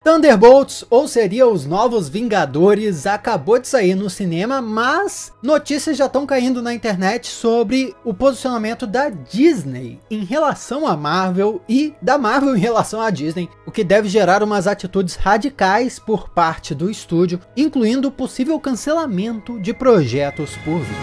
Thunderbolts, ou seria os Novos Vingadores, acabou de sair no cinema, mas notícias já estão caindo na internet sobre o posicionamento da Disney em relação à Marvel e da Marvel em relação à Disney, o que deve gerar umas atitudes radicais por parte do estúdio, incluindo o possível cancelamento de projetos por vir.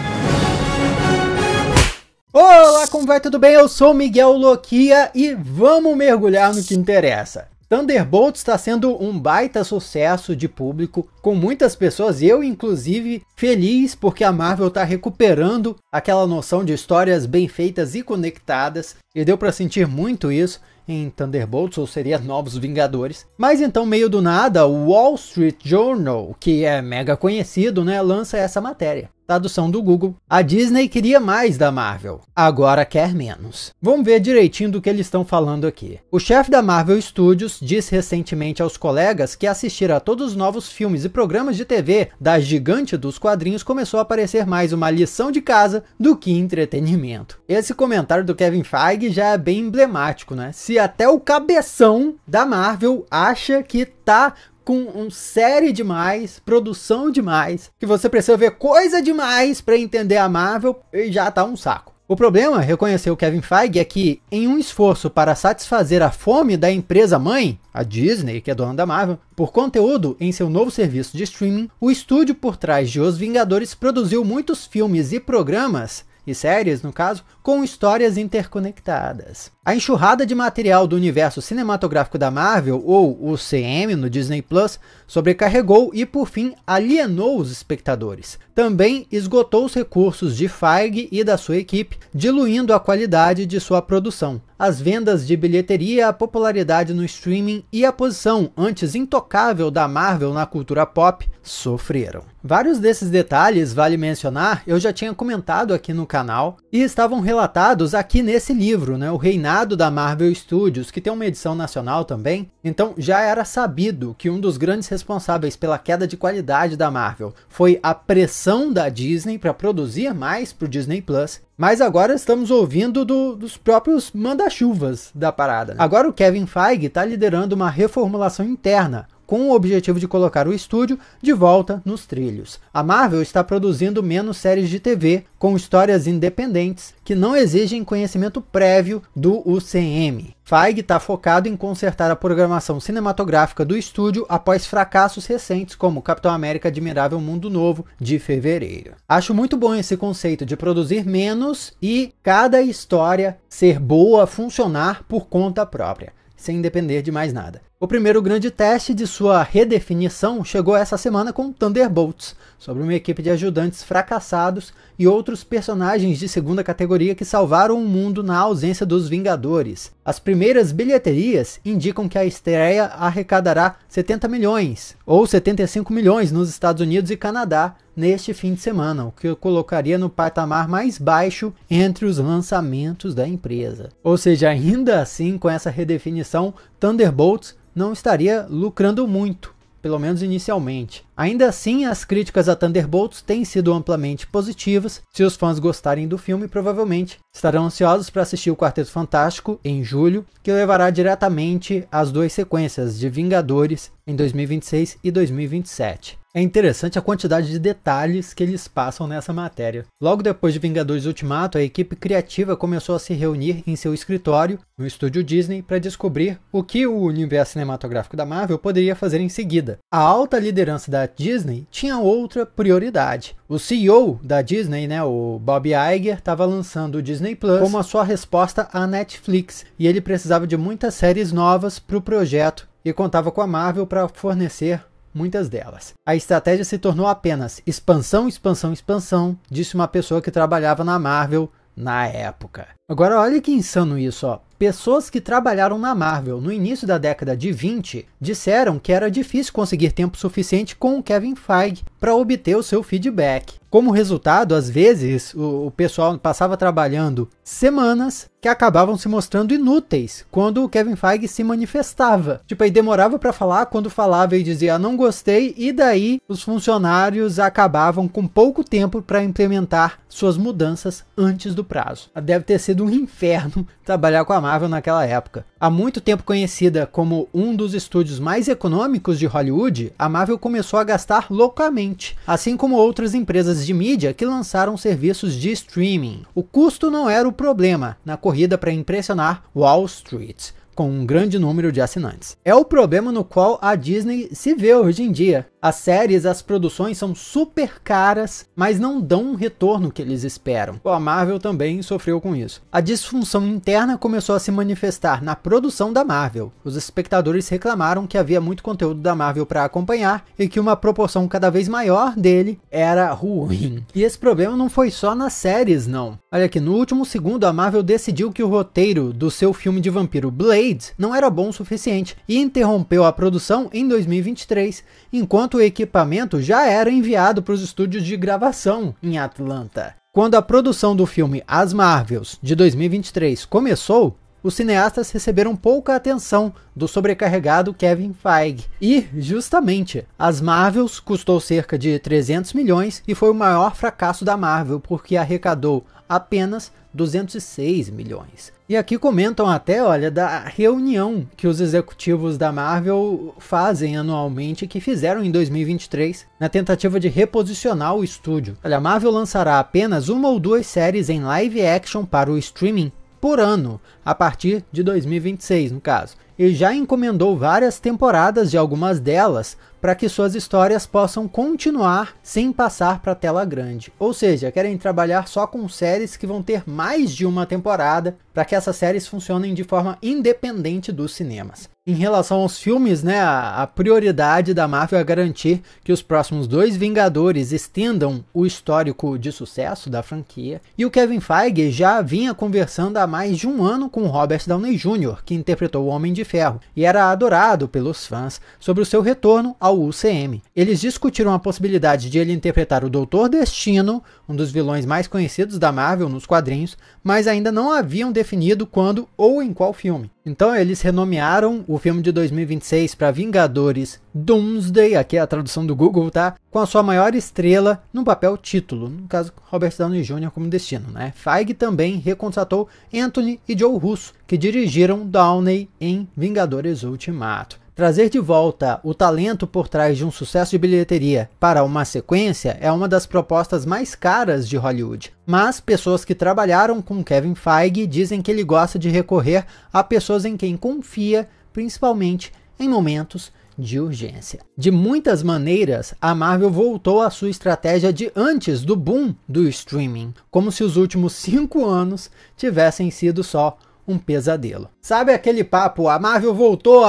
Olá, como vai? Tudo bem? Eu sou o Miguel Loquia e vamos mergulhar no que interessa. Thunderbolts está sendo um baita sucesso de público, com muitas pessoas, eu inclusive, feliz porque a Marvel está recuperando aquela noção de histórias bem feitas e conectadas, e deu para sentir muito isso em Thunderbolts, ou seria Novos Vingadores. Mas então, meio do nada, o Wall Street Journal, que é mega conhecido, né, lança essa matéria. Tradução do Google: a Disney queria mais da Marvel, agora quer menos. Vamos ver direitinho do que eles estão falando aqui. O chefe da Marvel Studios disse recentemente aos colegas que assistir a todos os novos filmes e programas de TV da gigante dos quadrinhos começou a parecer mais uma lição de casa do que entretenimento. Esse comentário do Kevin Feige já é bem emblemático, né? Se até o cabeção da Marvel acha que tá com série demais, produção demais, que você precisa ver coisa demais para entender a Marvel, e já tá um saco. O problema, reconheceu Kevin Feige, é que em um esforço para satisfazer a fome da empresa mãe, a Disney, que é dona da Marvel, por conteúdo em seu novo serviço de streaming, o estúdio por trás de Os Vingadores produziu muitos filmes e programas, e séries, no caso, com histórias interconectadas. A enxurrada de material do universo cinematográfico da Marvel, ou UCM, no Disney Plus, sobrecarregou e, por fim, alienou os espectadores. Também esgotou os recursos de Feige e da sua equipe, diluindo a qualidade de sua produção. As vendas de bilheteria, a popularidade no streaming e a posição antes intocável da Marvel na cultura pop sofreram. Vários desses detalhes, vale mencionar, eu já tinha comentado aqui no canal e estavam relatados aqui nesse livro, né, O Reinado da Marvel Studios, que tem uma edição nacional também. Então já era sabido que um dos grandes responsáveis pela queda de qualidade da Marvel foi a pressão da Disney para produzir mais para o Disney Plus. Mas agora estamos ouvindo dos próprios manda-chuvas da parada, né? Agora o Kevin Feige está liderando uma reformulação interna, com o objetivo de colocar o estúdio de volta nos trilhos. A Marvel está produzindo menos séries de TV, com histórias independentes, que não exigem conhecimento prévio do UCM. Feige está focado em consertar a programação cinematográfica do estúdio após fracassos recentes, como Capitão América Admirável Mundo Novo, de fevereiro. Acho muito bom esse conceito de produzir menos e cada história ser boa, funcionar por conta própria, sem depender de mais nada. O primeiro grande teste de sua redefinição chegou essa semana com Thunderbolts, sobre uma equipe de ajudantes fracassados e outros personagens de segunda categoria que salvaram o mundo na ausência dos Vingadores. As primeiras bilheterias indicam que a estreia arrecadará 70 milhões, ou 75 milhões nos Estados Unidos e Canadá, neste fim de semana, o que eu colocaria no patamar mais baixo entre os lançamentos da empresa. Ou seja, ainda assim, com essa redefinição, Thunderbolts não estaria lucrando muito, pelo menos inicialmente. Ainda assim, as críticas a Thunderbolts têm sido amplamente positivas. Se os fãs gostarem do filme, provavelmente estarão ansiosos para assistir o Quarteto Fantástico em julho, que levará diretamente às duas sequências de Vingadores em 2026 e 2027. É interessante a quantidade de detalhes que eles passam nessa matéria. Logo depois de Vingadores Ultimato, a equipe criativa começou a se reunir em seu escritório, no estúdio Disney, para descobrir o que o universo cinematográfico da Marvel poderia fazer em seguida. A alta liderança da Disney tinha outra prioridade. O CEO da Disney, né, o Bob Iger, estava lançando o Disney Plus como a sua resposta à Netflix, e ele precisava de muitas séries novas para o projeto e contava com a Marvel para fornecer muitas delas. A estratégia se tornou apenas expansão, expansão, expansão, disse uma pessoa que trabalhava na Marvel na época. Agora olha que insano isso, ó. Pessoas que trabalharam na Marvel no início da década de 20 disseram que era difícil conseguir tempo suficiente com o Kevin Feige para obter o seu feedback. Como resultado, às vezes, o pessoal passava trabalhando semanas que acabavam se mostrando inúteis quando o Kevin Feige se manifestava. Tipo, aí demorava para falar, quando falava ele dizia não gostei, e daí os funcionários acabavam com pouco tempo para implementar suas mudanças antes do prazo. Deve ter sido um inferno trabalhar com a Marvel Marvel naquela época. Há muito tempo conhecida como um dos estúdios mais econômicos de Hollywood, a Marvel começou a gastar loucamente, assim como outras empresas de mídia que lançaram serviços de streaming. O custo não era o problema na corrida para impressionar Wall Street, com um grande número de assinantes. É o problema no qual a Disney se vê hoje em dia. As séries, as produções são super caras, mas não dão um retorno que eles esperam. A Marvel também sofreu com isso. A disfunção interna começou a se manifestar na produção da Marvel. Os espectadores reclamaram que havia muito conteúdo da Marvel para acompanhar e que uma proporção cada vez maior dele era ruim. E esse problema não foi só nas séries, não. Olha aqui, no último segundo a Marvel decidiu que o roteiro do seu filme de vampiro Blade não era bom o suficiente e interrompeu a produção em 2023, enquanto o equipamento já era enviado para os estúdios de gravação em Atlanta. Quando a produção do filme As Marvels de 2023 começou, os cineastas receberam pouca atenção do sobrecarregado Kevin Feige. E, justamente, As Marvels custou cerca de 300 milhões e foi o maior fracasso da Marvel, porque arrecadou apenas 206 milhões. E aqui comentam até, olha, da reunião que os executivos da Marvel fazem anualmente, que fizeram em 2023, na tentativa de reposicionar o estúdio. Olha, a Marvel lançará apenas 1 ou 2 séries em live action para o streaming por ano, a partir de 2026, no caso. E já encomendou várias temporadas de algumas delas para que suas histórias possam continuar sem passar para a tela grande. Ou seja, querem trabalhar só com séries que vão ter mais de uma temporada para que essas séries funcionem de forma independente dos cinemas. Em relação aos filmes, né, a prioridade da Marvel é garantir que os próximos 2 Vingadores estendam o histórico de sucesso da franquia. E o Kevin Feige já vinha conversando há mais de um ano com Robert Downey Jr., que interpretou o Homem de Ferro, e era adorado pelos fãs, sobre o seu retorno ao UCM. Eles discutiram a possibilidade de ele interpretar o Doutor Destino, um dos vilões mais conhecidos da Marvel nos quadrinhos, mas ainda não haviam definido quando ou em qual filme. Então eles renomearam o filme de 2026 para Vingadores Doomsday, aqui é a tradução do Google, tá? Com a sua maior estrela no papel título, no caso Robert Downey Jr. como destino, né? Feige também recontratou Anthony e Joe Russo, que dirigiram Downey em Vingadores Ultimato. Trazer de volta o talento por trás de um sucesso de bilheteria para uma sequência é uma das propostas mais caras de Hollywood. Mas pessoas que trabalharam com Kevin Feige dizem que ele gosta de recorrer a pessoas em quem confia, principalmente em momentos de urgência. De muitas maneiras, a Marvel voltou à sua estratégia de antes do boom do streaming, como se os últimos 5 anos tivessem sido só um pesadelo. Sabe aquele papo, a Marvel voltou,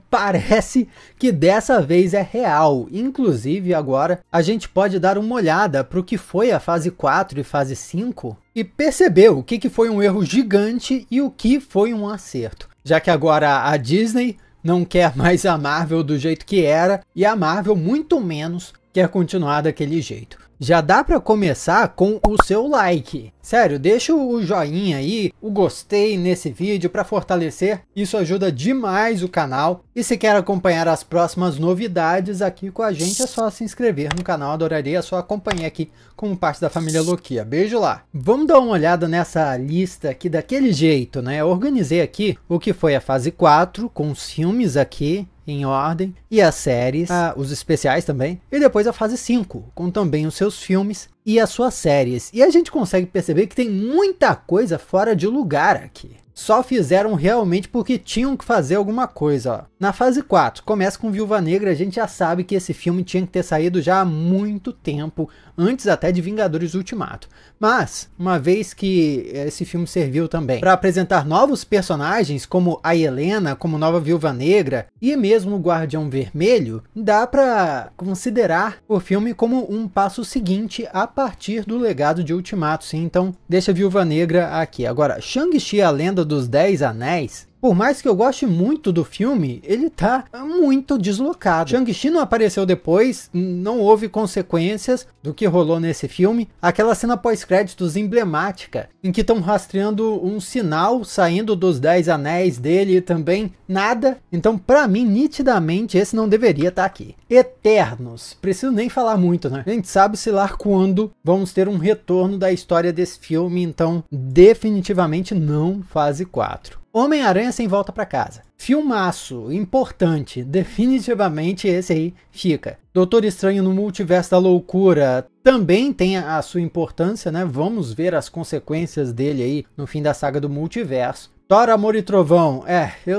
parece que dessa vez é real. Inclusive agora a gente pode dar uma olhada para o que foi a fase 4 e fase 5 e perceber o que foi um erro gigante e o que foi um acerto. Já que agora a Disney não quer mais a Marvel do jeito que era e a Marvel muito menos quer continuar daquele jeito. Já dá para começar com o seu like. Sério, deixa o joinha aí, o gostei nesse vídeo para fortalecer. Isso ajuda demais o canal. E se quer acompanhar as próximas novidades aqui com a gente, é só se inscrever no canal. Adoraria a sua companhia aqui como parte da família Loquia. Beijo lá. Vamos dar uma olhada nessa lista aqui daquele jeito, né? Eu organizei aqui o que foi a fase 4 com os filmes aqui em ordem, e as séries, os especiais também, e depois a fase 5, com também os seus filmes e as suas séries. E a gente consegue perceber que tem muita coisa fora de lugar aqui. Só fizeram realmente porque tinham que fazer alguma coisa, ó. Na fase 4, começa com Viúva Negra, a gente já sabe que esse filme tinha que ter saído já há muito tempo, antes até de Vingadores Ultimato. Mas, uma vez que esse filme serviu também para apresentar novos personagens, como a Helena, como nova Viúva Negra, e mesmo o Guardião Vermelho, dá para considerar o filme como um passo seguinte a partir do legado de Ultimato, sim. Então, deixa a Viúva Negra aqui. Agora, Shang-Chi, a Lenda dos 10 Anéis, Por mais que eu goste muito do filme, ele tá muito deslocado. Shang-Chi não apareceu depois, não houve consequências do que rolou nesse filme. Aquela cena pós-créditos emblemática, em que estão rastreando um sinal saindo dos 10 anéis dele e também nada. Então, pra mim, nitidamente, esse não deveria estar aqui. Eternos. Preciso nem falar muito, né? A gente sabe-se lá quando vamos ter um retorno da história desse filme, então definitivamente não fase 4. Homem-Aranha Sem Volta Pra Casa. Filmaço, importante, definitivamente esse aí fica. Doutor Estranho no Multiverso da Loucura também tem a sua importância, né? Vamos ver as consequências dele aí no fim da saga do multiverso. Thor, Amor e Trovão,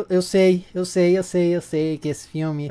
eu sei que esse filme,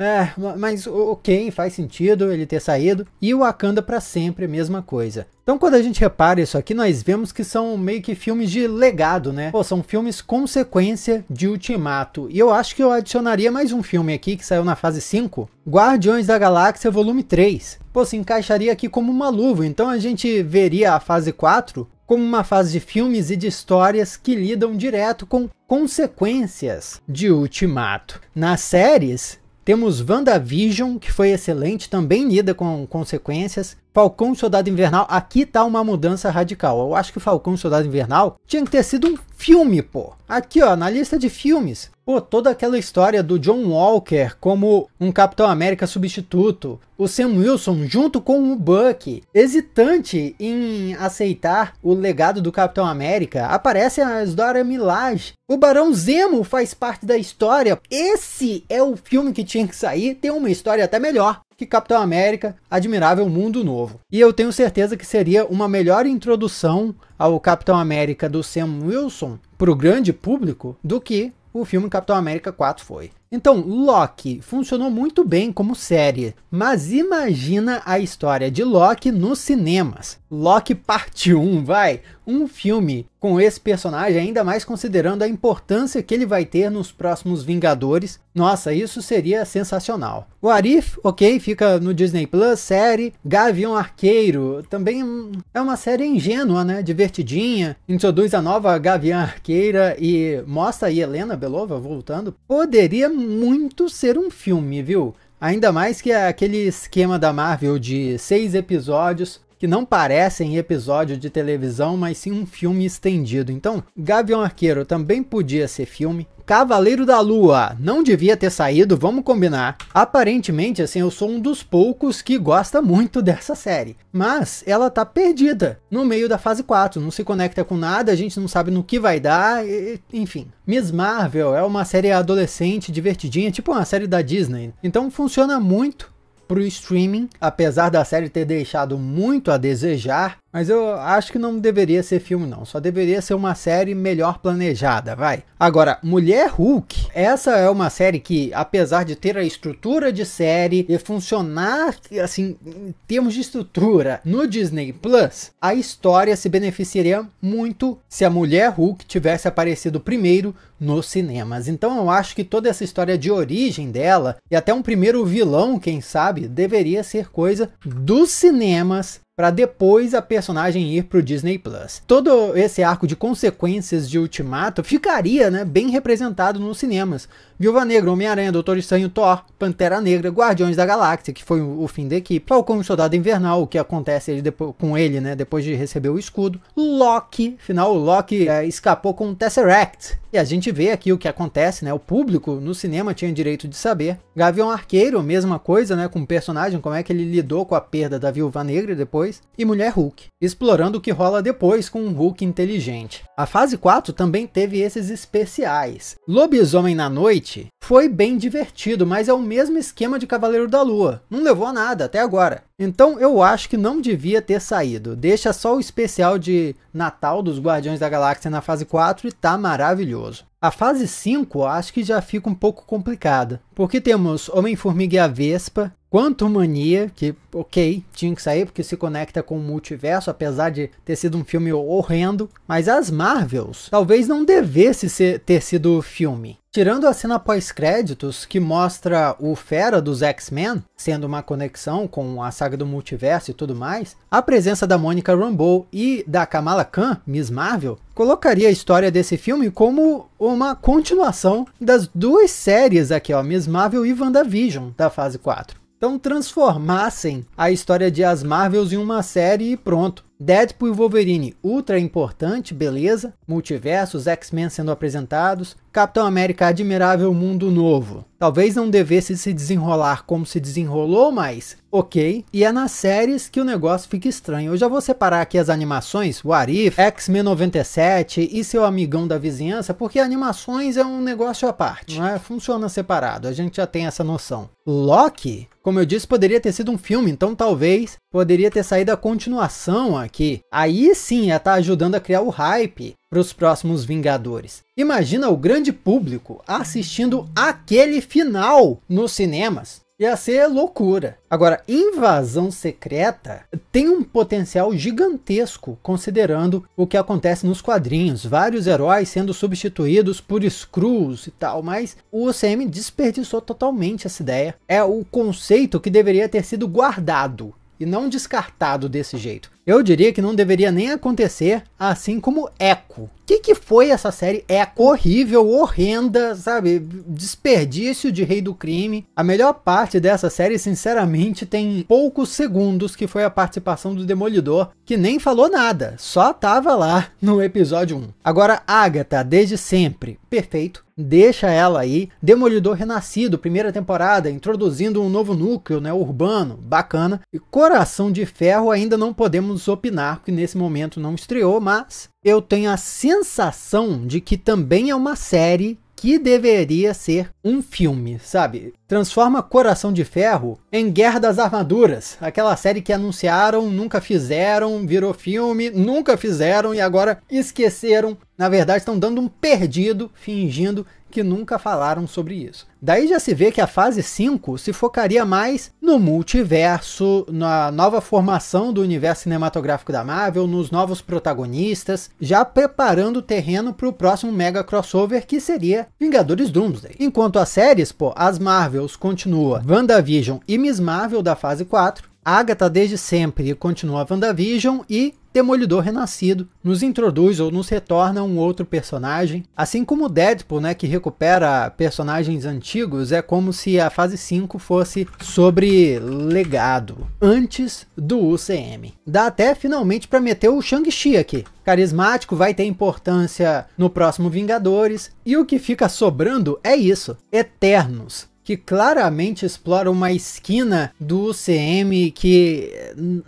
mas ok, faz sentido ele ter saído. E o Wakanda pra Sempre, mesma coisa. Então quando a gente repara isso aqui, nós vemos que são meio que filmes de legado, né? Pô, são filmes consequência de Ultimato. E eu acho que eu adicionaria mais um filme aqui que saiu na fase 5. Guardiões da Galáxia Volume 3. Pô, se encaixaria aqui como uma luva. Então a gente veria a fase 4 como uma fase de filmes e de histórias que lidam direto com consequências de Ultimato. Nas séries, temos WandaVision, que foi excelente, também lida com consequências. Falcão e Soldado Invernal, aqui tá uma mudança radical. Eu acho que Falcão e Soldado Invernal tinha que ter sido um filme, pô. Aqui, ó, na lista de filmes. Pô, toda aquela história do John Walker como um Capitão América substituto. O Sam Wilson junto com o Bucky, hesitante em aceitar o legado do Capitão América. Aparece a Dora Milaje. O Barão Zemo faz parte da história. Esse é o filme que tinha que sair. Tem uma história até melhor que Capitão América, Admirável Mundo Novo. E eu tenho certeza que seria uma melhor introdução ao Capitão América do Sam Wilson para o grande público do que o filme Capitão América 4 foi. Então, Loki funcionou muito bem como série, mas imagina a história de Loki nos cinemas. Loki parte 1, vai! Um filme com esse personagem, ainda mais considerando a importância que ele vai ter nos próximos Vingadores. Nossa, isso seria sensacional. O Arif, ok, fica no Disney Plus, série. Gavião Arqueiro, também é uma série ingênua, né? Divertidinha. Introduz a nova Gavião Arqueira e mostra aí Helena Belova voltando. Poderia muito ser um filme, viu? Ainda mais que aquele esquema da Marvel de 6 episódios que não parecem episódio de televisão, mas sim um filme estendido. Então, Gavião Arqueiro também podia ser filme. Cavaleiro da Lua não devia ter saído, vamos combinar. Aparentemente, assim, eu sou um dos poucos que gosta muito dessa série. Mas ela tá perdida no meio da fase 4, não se conecta com nada, a gente não sabe no que vai dar, enfim. Miss Marvel é uma série adolescente, divertidinha, tipo uma série da Disney. Então funciona muito pro streaming, apesar da série ter deixado muito a desejar, mas eu acho que não deveria ser filme não, só deveria ser uma série melhor planejada, vai. Agora, Mulher Hulk, essa é uma série que, apesar de ter a estrutura de série e funcionar, assim, em termos de estrutura, no Disney Plus, a história se beneficiaria muito se a Mulher Hulk tivesse aparecido primeiro nos cinemas. Então eu acho que toda essa história de origem dela, e até um primeiro vilão, quem sabe, deveria ser coisa dos cinemas, para depois a personagem ir para o Disney Plus. Todo esse arco de consequências de Ultimato ficaria, né, bem representado nos cinemas. Viúva Negra, Homem-Aranha, Doutor Estranho, Thor, Pantera Negra, Guardiões da Galáxia, que foi o fim da equipe, Falcão e Soldado Invernal, o que acontece com ele, né, depois de receber o escudo, Loki, afinal o Loki escapou com o Tesseract, e a gente vê aqui o que acontece, né, o público no cinema tinha direito de saber. Gavião Arqueiro, mesma coisa, né, com o personagem, como é que ele lidou com a perda da Viúva Negra depois, e Mulher Hulk, explorando o que rola depois com um Hulk inteligente. A fase 4 também teve esses especiais. Lobisomem na Noite foi bem divertido, mas é o mesmo esquema de Cavaleiro da Lua. Não levou a nada até agora. Então eu acho que não devia ter saído. Deixa só o especial de Natal dos Guardiões da Galáxia na fase 4 e tá maravilhoso. A fase 5 acho que já fica um pouco complicada, porque temos Homem-Formiga e a Vespa, Quantumania, que ok, tinha que sair porque se conecta com o multiverso, apesar de ter sido um filme horrendo, mas as Marvels talvez não devesse ter sido filme. Tirando a cena pós pós-créditos que mostra o Fera dos X-Men, sendo uma conexão com a saga do multiverso e tudo mais, a presença da Monica Rambeau e da Kamala Khan, Miss Marvel, colocaria a história desse filme como uma continuação das duas séries aqui, ó, Miss Marvel e WandaVision, da fase 4. Então transformassem a história de As Marvels em uma série e pronto. Deadpool e Wolverine, ultra importante, beleza. Multiversos, X-Men sendo apresentados. Capitão América, Admirável Mundo Novo. Talvez não devesse se desenrolar como se desenrolou, mas ok. E é nas séries que o negócio fica estranho. Eu já vou separar aqui as animações, What If, X-Men 97 e Seu Amigão da Vizinhança, porque animações é um negócio à parte, não é? Funciona separado, a gente já tem essa noção. Loki, como eu disse, poderia ter sido um filme, então talvez poderia ter saído a continuação aqui. Aí sim ia estar ajudando a criar o hype para os próximos Vingadores. Imagina o grande público assistindo aquele final nos cinemas. Ia ser loucura. Agora, Invasão Secreta tem um potencial gigantesco, considerando o que acontece nos quadrinhos. Vários heróis sendo substituídos por Skrulls e tal, mas o UCM desperdiçou totalmente essa ideia. É o conceito que deveria ter sido guardado e não descartado desse jeito. Eu diria que não deveria nem acontecer, assim como Echo. O que foi essa série Echo? Horrível, horrenda, sabe? Desperdício de Rei do Crime. A melhor parte dessa série, sinceramente, tem poucos segundos, que foi a participação do Demolidor, que nem falou nada, só tava lá no episódio 1. Agora, Agatha, desde sempre, perfeito. Deixa ela aí. Demolidor Renascido, primeira temporada, introduzindo um novo núcleo, né, urbano, bacana. E Coração de Ferro ainda não podemos opinar, porque nesse momento não estreou, mas eu tenho a sensação de que também é uma série que deveria ser um filme, sabe? Transforma Coração de Ferro em Guerra das Armaduras, aquela série que anunciaram, nunca fizeram, virou filme, nunca fizeram e agora esqueceram. Na verdade, estão dando um perdido, fingindo que nunca falaram sobre isso. Daí já se vê que a fase 5 se focaria mais no multiverso, na nova formação do universo cinematográfico da Marvel, nos novos protagonistas, já preparando o terreno para o próximo mega crossover, que seria Vingadores Doomsday. Enquanto as séries, pô, As Marvels continua WandaVision e Miss Marvel da fase 4, Agatha desde sempre continua WandaVision e Demolidor Renascido nos introduz ou nos retorna um outro personagem. Assim como Deadpool, né, que recupera personagens antigos, é como se a fase 5 fosse sobre legado, antes do UCM. Dá até finalmente para meter o Shang-Chi aqui. Carismático, vai ter importância no próximo Vingadores. E o que fica sobrando é isso, Eternos, que claramente explora uma esquina do UCM que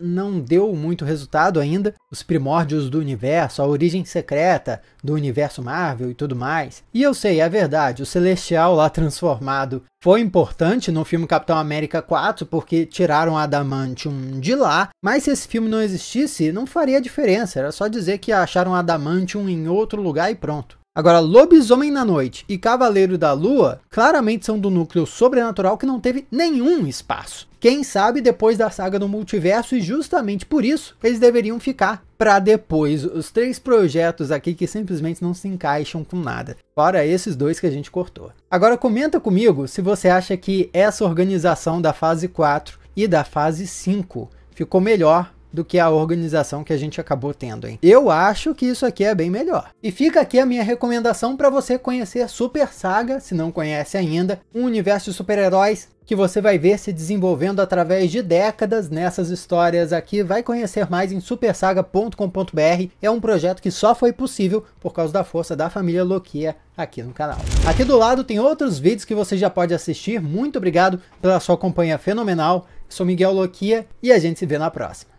não deu muito resultado ainda. Os primórdios do universo, a origem secreta do universo Marvel e tudo mais. E eu sei, é verdade, o Celestial lá transformado foi importante no filme Capitão América 4, porque tiraram a Adamantium de lá, mas se esse filme não existisse, não faria diferença, era só dizer que acharam a Adamantium em outro lugar e pronto. Agora, Lobisomem na Noite e Cavaleiro da Lua claramente são do núcleo sobrenatural que não teve nenhum espaço. Quem sabe depois da saga do multiverso, e justamente por isso eles deveriam ficar para depois. Os 3 projetos aqui que simplesmente não se encaixam com nada. Fora esses 2 que a gente cortou. Agora comenta comigo se você acha que essa organização da fase 4 e da fase 5 ficou melhor do que a organização que a gente acabou tendo, hein? Eu acho que isso aqui é bem melhor. E fica aqui a minha recomendação para você conhecer Super Saga, se não conhece ainda, um universo de super-heróis que você vai ver se desenvolvendo através de décadas nessas histórias aqui. Vai conhecer mais em supersaga.com.br. É um projeto que só foi possível por causa da força da família Loquia aqui no canal. Aqui do lado tem outros vídeos que você já pode assistir. Muito obrigado pela sua companhia fenomenal. Sou Miguel Loquia e a gente se vê na próxima.